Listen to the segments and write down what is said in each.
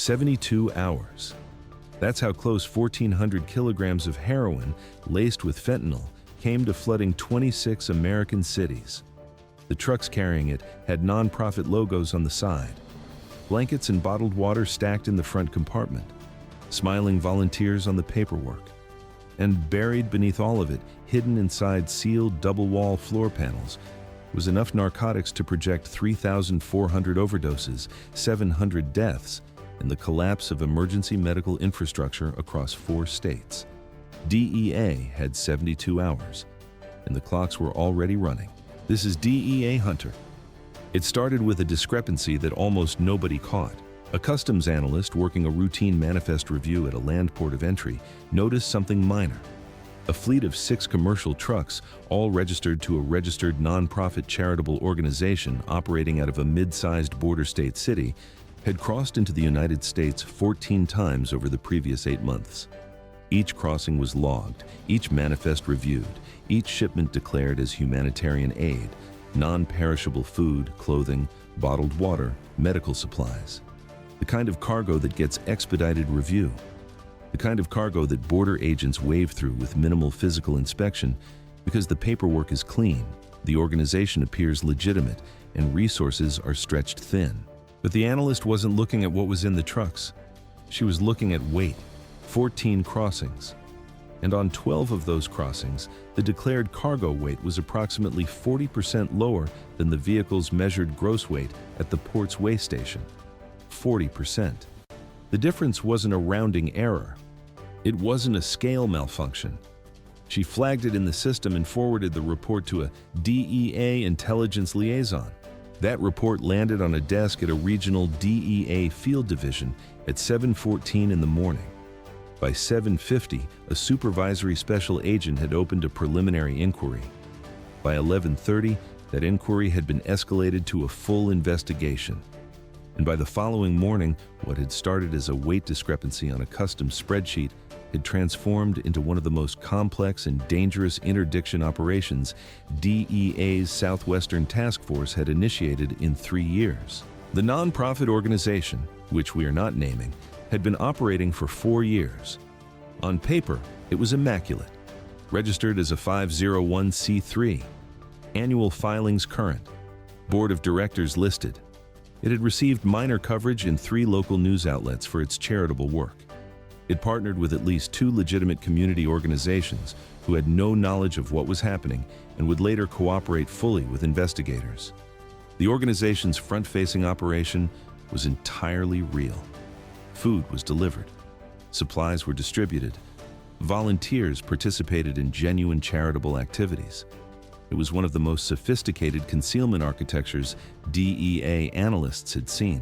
72 hours. That's how close 1,400 kilograms of heroin laced with fentanyl came to flooding 26 American cities. The trucks carrying it had non-profit logos on the side, blankets and bottled water stacked in the front compartment, smiling volunteers on the paperwork. And buried beneath all of it, hidden inside sealed double-wall floor panels, was enough narcotics to project 3,400 overdoses, 700 deaths, and the collapse of emergency medical infrastructure across 4 states. DEA had 72 hours, and the clocks were already running. This is DEA Hunter. It started with a discrepancy that almost nobody caught. A customs analyst working a routine manifest review at a land port of entry noticed something minor. A fleet of 6 commercial trucks, all registered to a registered nonprofit charitable organization operating out of a mid-sized border state city, had crossed into the United States 14 times over the previous 8 months. Each crossing was logged, each manifest reviewed, each shipment declared as humanitarian aid, non-perishable food, clothing, bottled water, medical supplies. The kind of cargo that gets expedited review. The kind of cargo that border agents wave through with minimal physical inspection because the paperwork is clean, the organization appears legitimate, and resources are stretched thin. But the analyst wasn't looking at what was in the trucks. She was looking at weight. 14 crossings. And on 12 of those crossings, the declared cargo weight was approximately 40% lower than the vehicle's measured gross weight at the port's weigh station. 40%. The difference wasn't a rounding error. It wasn't a scale malfunction. She flagged it in the system and forwarded the report to a DEA intelligence liaison. That report landed on a desk at a regional DEA field division at 7:14 in the morning. By 7:50, a supervisory special agent had opened a preliminary inquiry. By 11:30, that inquiry had been escalated to a full investigation. And by the following morning, what had started as a weight discrepancy on a custom spreadsheet had transformed into one of the most complex and dangerous interdiction operations DEA's Southwestern Task Force had initiated in 3 years. The nonprofit organization, which we are not naming, had been operating for 4 years. On paper, it was immaculate, registered as a 501c3, annual filings current, board of directors listed. It had received minor coverage in 3 local news outlets for its charitable work. It partnered with at least 2 legitimate community organizations who had no knowledge of what was happening and would later cooperate fully with investigators. The organization's front-facing operation was entirely real. Food was delivered. Supplies were distributed. Volunteers participated in genuine charitable activities. It was one of the most sophisticated concealment architectures DEA analysts had seen.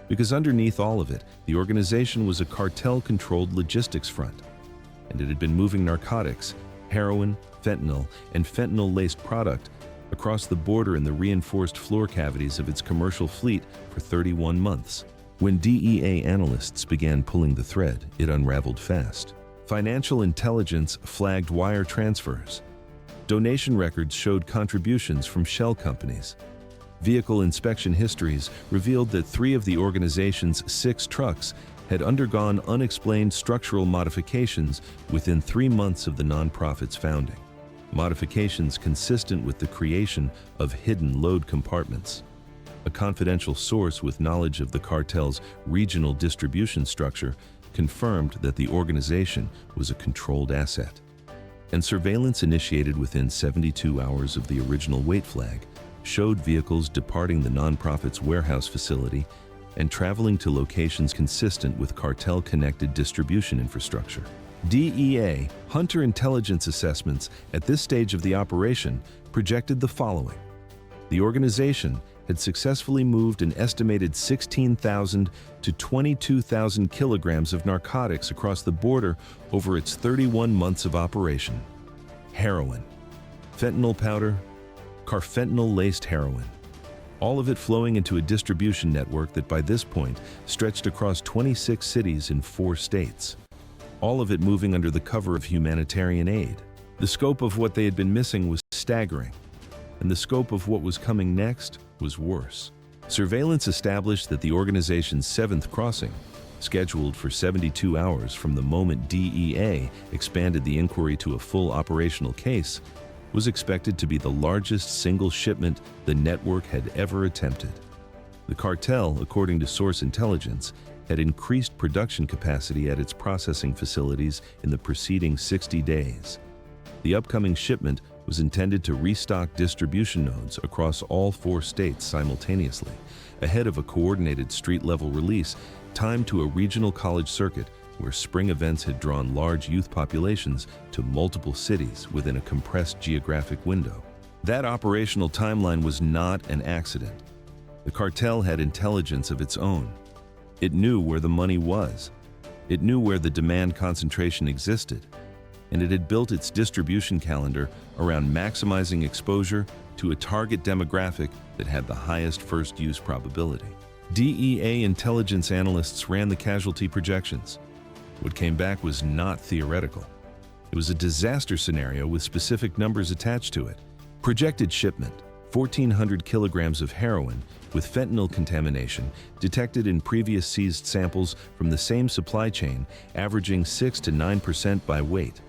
Because underneath all of it, the organization was a cartel-controlled logistics front. And it had been moving narcotics, heroin, fentanyl, and fentanyl-laced product across the border in the reinforced floor cavities of its commercial fleet for 31 months. When DEA analysts began pulling the thread, it unraveled fast. Financial intelligence flagged wire transfers. Donation records showed contributions from shell companies. Vehicle inspection histories revealed that 3 of the organization's 6 trucks had undergone unexplained structural modifications within 3 months of the nonprofit's founding. Modifications consistent with the creation of hidden load compartments. A confidential source with knowledge of the cartel's regional distribution structure confirmed that the organization was a controlled asset. And surveillance initiated within 72 hours of the original weight flag showed vehicles departing the nonprofit's warehouse facility and traveling to locations consistent with cartel-connected distribution infrastructure. DEA Hunter intelligence assessments at this stage of the operation projected the following. The organization had successfully moved an estimated 16,000 to 22,000 kilograms of narcotics across the border over its 31 months of operation. Heroin, fentanyl powder, Carfentanil-laced heroin, all of it flowing into a distribution network that by this point stretched across 26 cities in 4 states, all of it moving under the cover of humanitarian aid. The scope of what they had been missing was staggering, and the scope of what was coming next was worse. Surveillance established that the organization's 7th crossing, scheduled for 72 hours from the moment DEA expanded the inquiry to a full operational case, was expected to be the largest single shipment the network had ever attempted. The cartel, according to source intelligence, had increased production capacity at its processing facilities in the preceding 60 days. The upcoming shipment was intended to restock distribution nodes across all 4 states simultaneously, ahead of a coordinated street-level release timed to a regional college circuit where spring events had drawn large youth populations to multiple cities within a compressed geographic window. That operational timeline was not an accident. The cartel had intelligence of its own. It knew where the money was. It knew where the demand concentration existed, and it had built its distribution calendar around maximizing exposure to a target demographic that had the highest first-use probability. DEA intelligence analysts ran the casualty projections. What came back was not theoretical. It was a disaster scenario with specific numbers attached to it. Projected shipment: 1,400 kilograms of heroin with fentanyl contamination detected in previous seized samples from the same supply chain, averaging 6 to 9% by weight.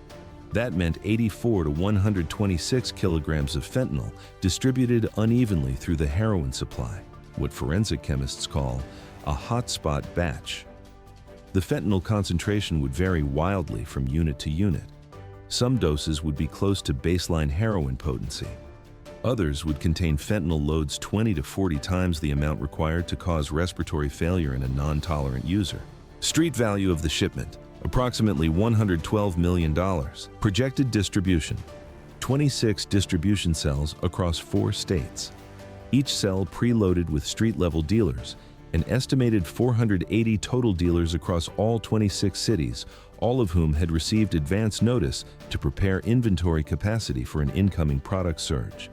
That meant 84 to 126 kilograms of fentanyl distributed unevenly through the heroin supply, what forensic chemists call a hotspot batch. The fentanyl concentration would vary wildly from unit to unit. Some doses would be close to baseline heroin potency. Others would contain fentanyl loads 20 to 40 times the amount required to cause respiratory failure in a non-tolerant user. Street value of the shipment: approximately $112 million. Projected distribution: 26 distribution cells across 4 states. Each cell preloaded with street-level dealers, an estimated 480 total dealers across all 26 cities, all of whom had received advance notice to prepare inventory capacity for an incoming product surge.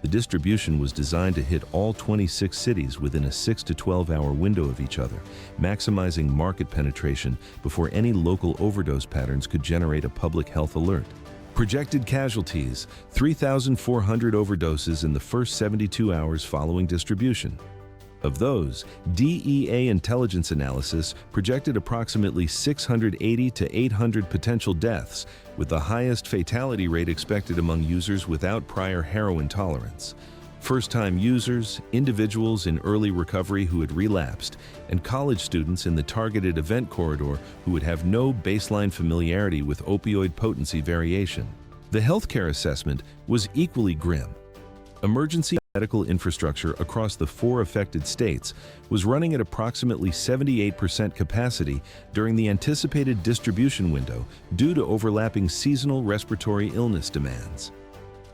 The distribution was designed to hit all 26 cities within a 6 to 12-hour window of each other, maximizing market penetration before any local overdose patterns could generate a public health alert. Projected casualties: 3,400 overdoses in the first 72 hours following distribution. Of those, DEA intelligence analysis projected approximately 680 to 800 potential deaths, with the highest fatality rate expected among users without prior heroin tolerance. First-time users, individuals in early recovery who had relapsed, and college students in the targeted event corridor who would have no baseline familiarity with opioid potency variation. The healthcare assessment was equally grim. Emergency medical infrastructure across the 4 affected states was running at approximately 78% capacity during the anticipated distribution window due to overlapping seasonal respiratory illness demands.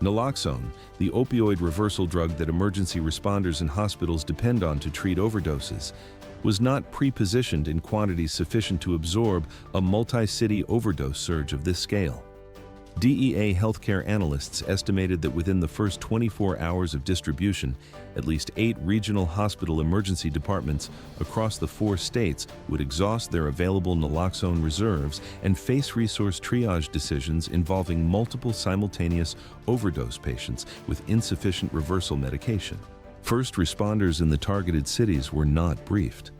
Naloxone, the opioid reversal drug that emergency responders and hospitals depend on to treat overdoses, was not pre-positioned in quantities sufficient to absorb a multi-city overdose surge of this scale. DEA healthcare analysts estimated that within the first 24 hours of distribution, at least 8 regional hospital emergency departments across the 4 states would exhaust their available naloxone reserves and face resource triage decisions involving multiple simultaneous overdose patients with insufficient reversal medication. First responders in the targeted cities were not briefed.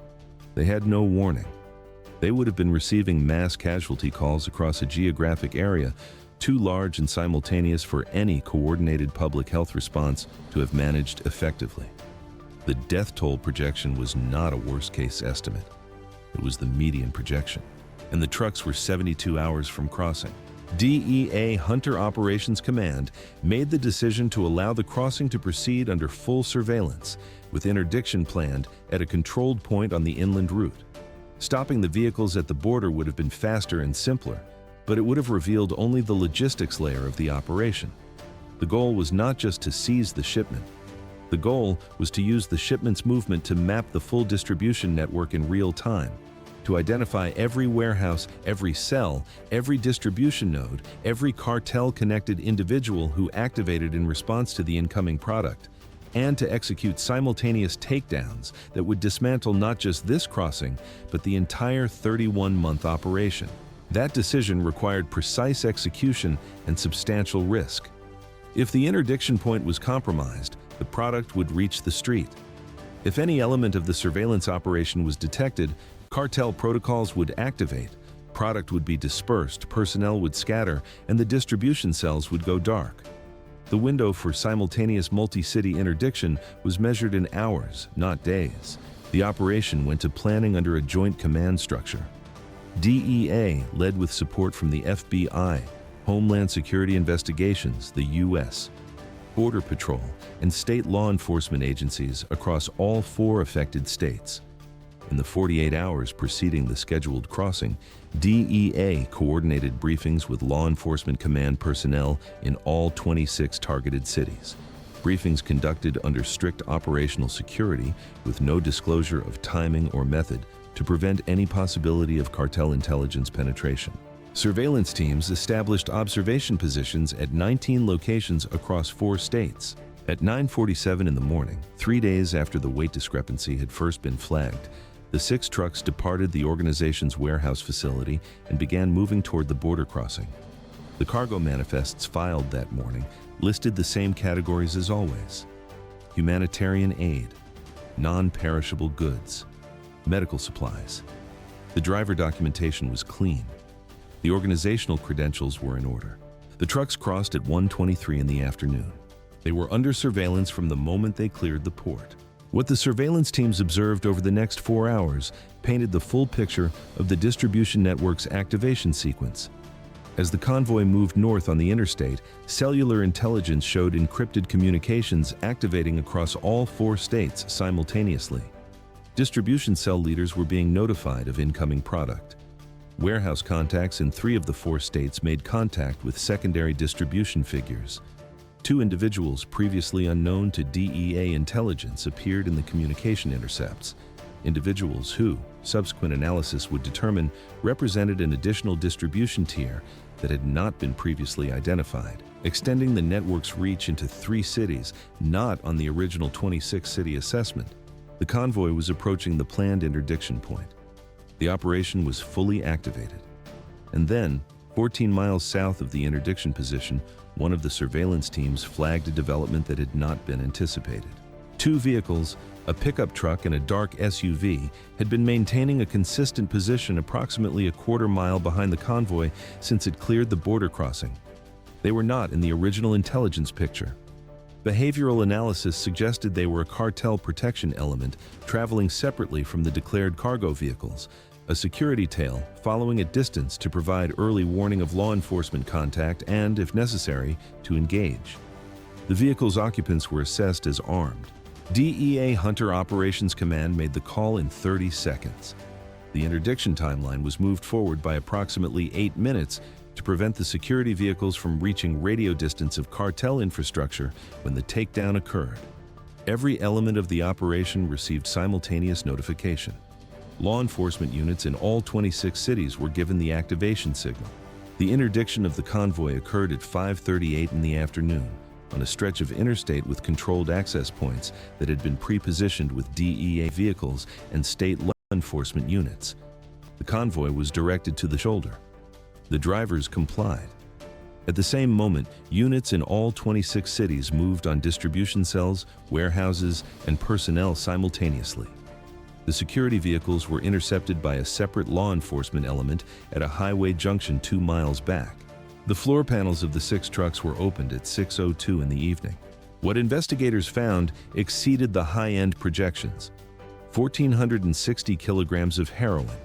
They had no warning. They would have been receiving mass casualty calls across a geographic area too large and simultaneous for any coordinated public health response to have managed effectively. The death toll projection was not a worst-case estimate. It was the median projection, and the trucks were 72 hours from crossing. DEA Hunter Operations Command made the decision to allow the crossing to proceed under full surveillance, with interdiction planned at a controlled point on the inland route. Stopping the vehicles at the border would have been faster and simpler, but it would have revealed only the logistics layer of the operation. The goal was not just to seize the shipment. The goal was to use the shipment's movement to map the full distribution network in real time, to identify every warehouse, every cell, every distribution node, every cartel-connected individual who activated in response to the incoming product, and to execute simultaneous takedowns that would dismantle not just this crossing, but the entire 31-month operation. That decision required precise execution and substantial risk. If the interdiction point was compromised, the product would reach the street. If any element of the surveillance operation was detected, Cartel protocols would activate, product would be dispersed, personnel would scatter, and the distribution cells would go dark. The window for simultaneous multi-city interdiction was measured in hours, not days. The operation went to planning under a joint command structure. DEA led with support from the FBI, Homeland Security Investigations, the U.S., Border Patrol, and state law enforcement agencies across all 4 affected states. In the 48 hours preceding the scheduled crossing, DEA coordinated briefings with law enforcement command personnel in all 26 targeted cities. Briefings conducted under strict operational security with no disclosure of timing or method to prevent any possibility of cartel intelligence penetration. Surveillance teams established observation positions at 19 locations across 4 states. At 9:47 in the morning, 3 days after the weight discrepancy had first been flagged, the 6 trucks departed the organization's warehouse facility and began moving toward the border crossing. The cargo manifests filed that morning listed the same categories as always: humanitarian aid, non-perishable goods, medical supplies. The driver documentation was clean. The organizational credentials were in order. The trucks crossed at 1:23 in the afternoon. They were under surveillance from the moment they cleared the port. What the surveillance teams observed over the next 4 hours painted the full picture of the distribution network's activation sequence. As the convoy moved north on the interstate, cellular intelligence showed encrypted communications activating across all 4 states simultaneously. Distribution cell leaders were being notified of incoming product. Warehouse contacts in 3 of the 4 states made contact with secondary distribution figures. 2 individuals previously unknown to DEA intelligence appeared in the communication intercepts. Individuals who, subsequent analysis would determine, represented an additional distribution tier that had not been previously identified, extending the network's reach into 3 cities, not on the original 26-city assessment. The convoy was approaching the planned interdiction point. The operation was fully activated. And then, 14 miles south of the interdiction position, one of the surveillance teams flagged a development that had not been anticipated. 2 vehicles, a pickup truck and a dark SUV, had been maintaining a consistent position approximately a quarter mile behind the convoy since it cleared the border crossing. They were not in the original intelligence picture. Behavioral analysis suggested they were a cartel protection element traveling separately from the declared cargo vehicles, a security tail following at distance to provide early warning of law enforcement contact and, if necessary, to engage. The vehicle's occupants were assessed as armed. DEA Hunter Operations Command made the call in 30 seconds. The interdiction timeline was moved forward by approximately 8 minutes to prevent the security vehicles from reaching radio distance of cartel infrastructure when the takedown occurred. Every element of the operation received simultaneous notification. Law enforcement units in all 26 cities were given the activation signal. The interdiction of the convoy occurred at 5:38 in the afternoon on a stretch of interstate with controlled access points that had been pre-positioned with DEA vehicles and state law enforcement units. The convoy was directed to the shoulder. The drivers complied. At the same moment, units in all 26 cities moved on distribution cells, warehouses, and personnel simultaneously. The security vehicles were intercepted by a separate law enforcement element at a highway junction 2 miles back. The floor panels of the 6 trucks were opened at 6:02 in the evening. What investigators found exceeded the high-end projections: 1,460 kilograms of heroin,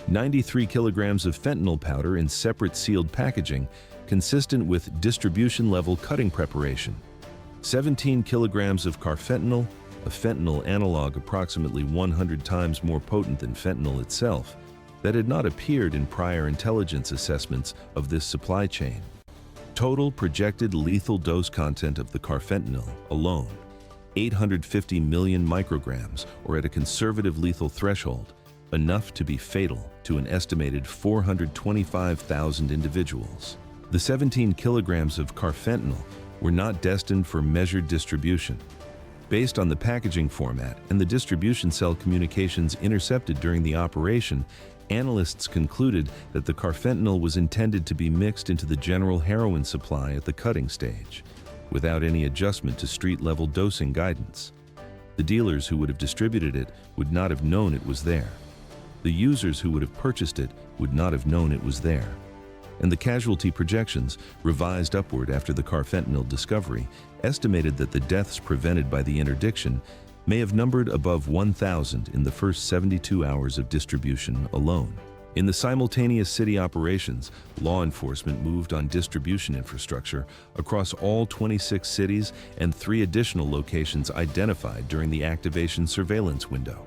93 kilograms of fentanyl powder in separate sealed packaging, consistent with distribution-level cutting preparation, 17 kilograms of carfentanil, a fentanyl analog approximately 100 times more potent than fentanyl itself, that had not appeared in prior intelligence assessments of this supply chain. Total projected lethal dose content of the carfentanil alone, 850 million micrograms, or at a conservative lethal threshold, enough to be fatal to an estimated 425,000 individuals. The 17 kilograms of carfentanil were not destined for measured distribution. Based on the packaging format and the distribution cell communications intercepted during the operation, analysts concluded that the carfentanil was intended to be mixed into the general heroin supply at the cutting stage, without any adjustment to street-level dosing guidance. The dealers who would have distributed it would not have known it was there. The users who would have purchased it would not have known it was there. And the casualty projections, revised upward after the carfentanil discovery, estimated that the deaths prevented by the interdiction may have numbered above 1,000 in the first 72 hours of distribution alone. In the simultaneous city operations, law enforcement moved on distribution infrastructure across all 26 cities and 3 additional locations identified during the activation surveillance window.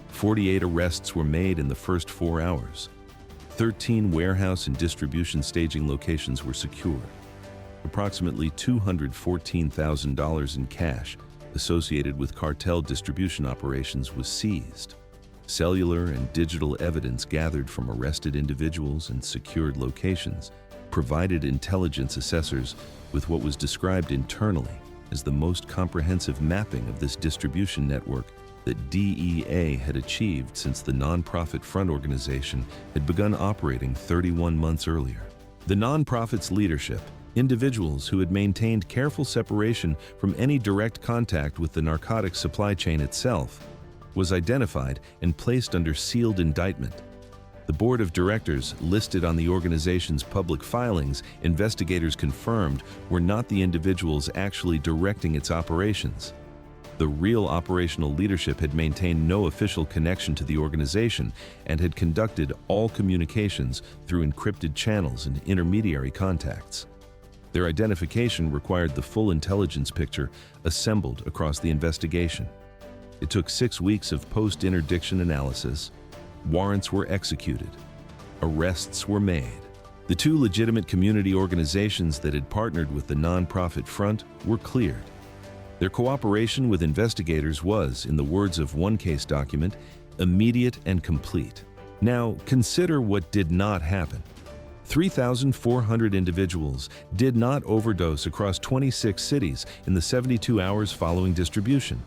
48 arrests were made in the first 4 hours. 13 warehouse and distribution staging locations were secured. Approximately $214,000 in cash associated with cartel distribution operations was seized. Cellular and digital evidence gathered from arrested individuals and secured locations provided intelligence assessors with what was described internally as the most comprehensive mapping of this distribution network that DEA had achieved since the nonprofit front organization had begun operating 31 months earlier. The nonprofit's leadership, individuals who had maintained careful separation from any direct contact with the narcotics supply chain itself, was identified and placed under sealed indictment. The board of directors listed on the organization's public filings, investigators confirmed, were not the individuals actually directing its operations. The real operational leadership had maintained no official connection to the organization and had conducted all communications through encrypted channels and intermediary contacts. Their identification required the full intelligence picture assembled across the investigation. It took 6 weeks of post-interdiction analysis. Warrants were executed. Arrests were made. The 2 legitimate community organizations that had partnered with the nonprofit front were cleared. Their cooperation with investigators was, in the words of one case document, immediate and complete. Now, consider what did not happen. 3,400 individuals did not overdose across 26 cities in the 72 hours following distribution.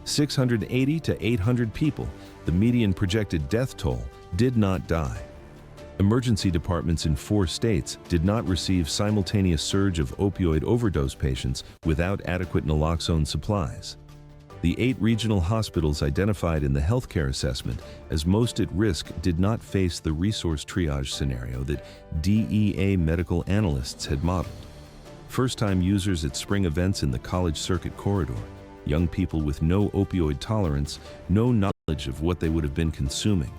680 to 800 people, the median projected death toll, did not die. Emergency departments in 4 states did not receive simultaneous surge of opioid overdose patients without adequate naloxone supplies. The 8 regional hospitals identified in the healthcare assessment as most at risk did not face the resource triage scenario that DEA medical analysts had modeled. First-time users at spring events in the college circuit corridor, young people with no opioid tolerance, no knowledge of what they would have been consuming,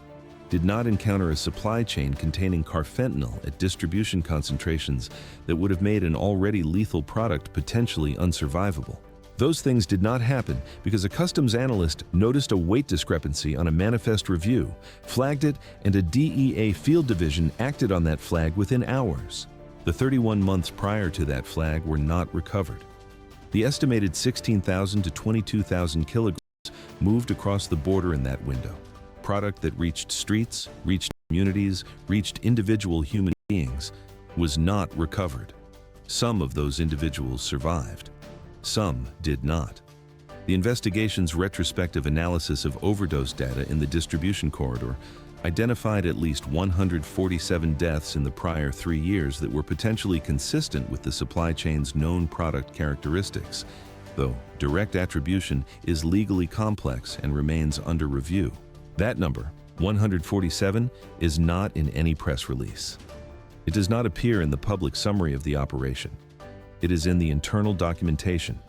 did not encounter a supply chain containing carfentanil at distribution concentrations that would have made an already lethal product potentially unsurvivable. Those things did not happen because a customs analyst noticed a weight discrepancy on a manifest review, flagged it, and a DEA field division acted on that flag within hours. The 31 months prior to that flag were not recovered. The estimated 16,000 to 22,000 kilograms moved across the border in that window. Product that reached streets, reached communities, reached individual human beings, was not recovered. Some of those individuals survived. Some did not. The investigation's retrospective analysis of overdose data in the distribution corridor identified at least 147 deaths in the prior 3 years that were potentially consistent with the supply chain's known product characteristics, though direct attribution is legally complex and remains under review. That number, 147, is not in any press release. It does not appear in the public summary of the operation. It is in the internal documentation.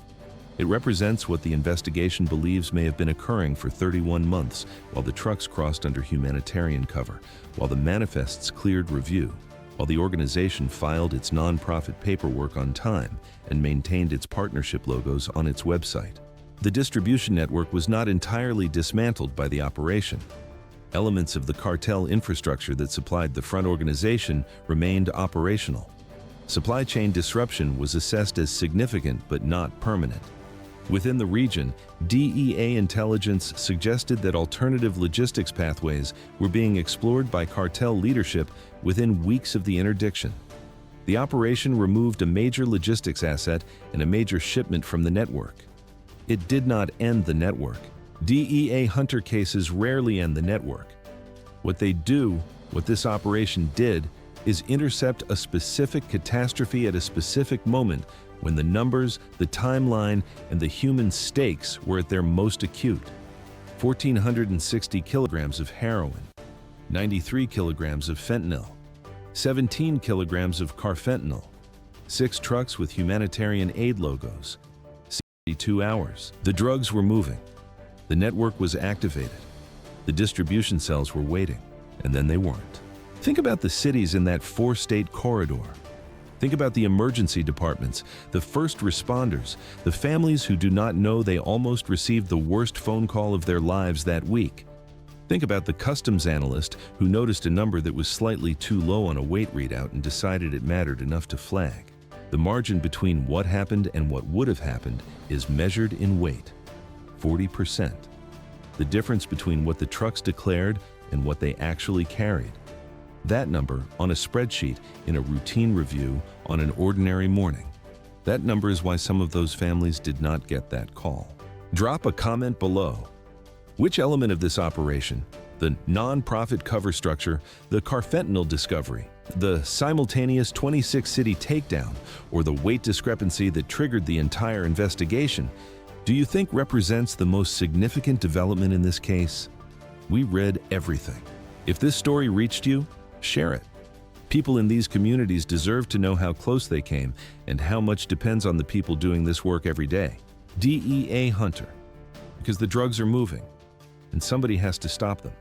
It represents what the investigation believes may have been occurring for 31 months while the trucks crossed under humanitarian cover, while the manifests cleared review, while the organization filed its nonprofit paperwork on time and maintained its partnership logos on its website. The distribution network was not entirely dismantled by the operation. Elements of the cartel infrastructure that supplied the front organization remained operational. Supply chain disruption was assessed as significant but not permanent. Within the region, DEA intelligence suggested that alternative logistics pathways were being explored by cartel leadership within weeks of the interdiction. The operation removed a major logistics asset and a major shipment from the network. It did not end the network. DEA hunter cases rarely end the network. What this operation did, is intercept a specific catastrophe at a specific moment when the numbers, the timeline, and the human stakes were at their most acute. 1,460 kilograms of heroin, 93 kilograms of fentanyl, 17 kilograms of carfentanil, 6 trucks with humanitarian aid logos, 72 hours. The drugs were moving. The network was activated. The distribution cells were waiting, and then they weren't. Think about the cities in that 4-state corridor. Think about the emergency departments, the first responders, the families who do not know they almost received the worst phone call of their lives that week. Think about the customs analyst who noticed a number that was slightly too low on a weight readout and decided it mattered enough to flag. The margin between what happened and what would have happened is measured in weight, 40%. The difference between what the trucks declared and what they actually carried. That number on a spreadsheet in a routine review on an ordinary morning. That number is why some of those families did not get that call. Drop a comment below. Which element of this operation, the non-profit cover structure, the carfentanil discovery, the simultaneous 26-city takedown, or the weight discrepancy that triggered the entire investigation, do you think represents the most significant development in this case? We read everything. If this story reached you, share it. People in these communities deserve to know how close they came and how much depends on the people doing this work every day. DEA Hunter. Because the drugs are moving, and somebody has to stop them.